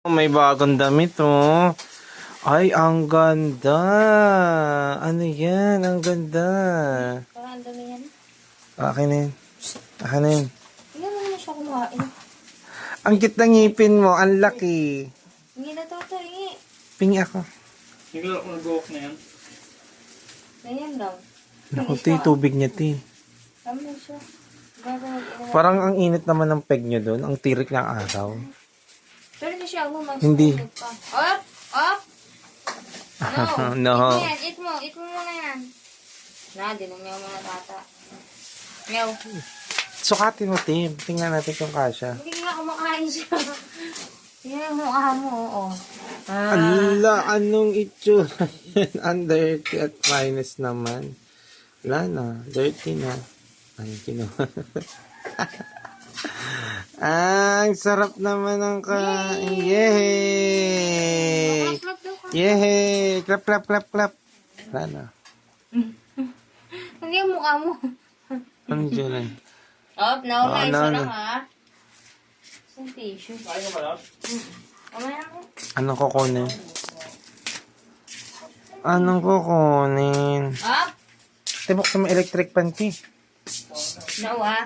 May bagong damit, oh. Ay, ang ganda. Ano yan? Ang ganda. Parang ang dami yan. Akin na yun. Akin na yun. Hindi naman na siya kumain. Ang cute ng ngipin mo. Ang laki. Hindi na toto, hingi. Pingi ako. Hindi ko nag-walk na yan. Ganyan daw. Naku, ti, tubig niya, ti. Tama siya. Bago mag-inom. Parang ang init naman ng peg nyo doon. Ang tirik ng araw. Pero hindi siya mag Hindi. Up! Up! No. Eat mo yan. Eat mo. Eat mo muna yan. Na, dinumyaw mo na tata. Meow. Sukatin mo, Tim. Tingnan natin kung kasha. Hindi nga kumakain siya. Tingnan mo mukha mo, oo. Ala, anong itsura yan? Ang dirty at finest naman. Wala na. Dirty na. Ay, kinuha. Ang sarap naman ng kain. Yay! Clap daw ka. Yay! Clap, clap, clap, clap. Wala na. Hindi ang mukha mo. Anong dyan ay? Up, no. May no, isa no. lang ha. Isang tissue. Ayaw ba lang? Kamaya ako. Anong kukunin? Anong kukunin? Up! Tibok sa mga electric pan, ti. No ha.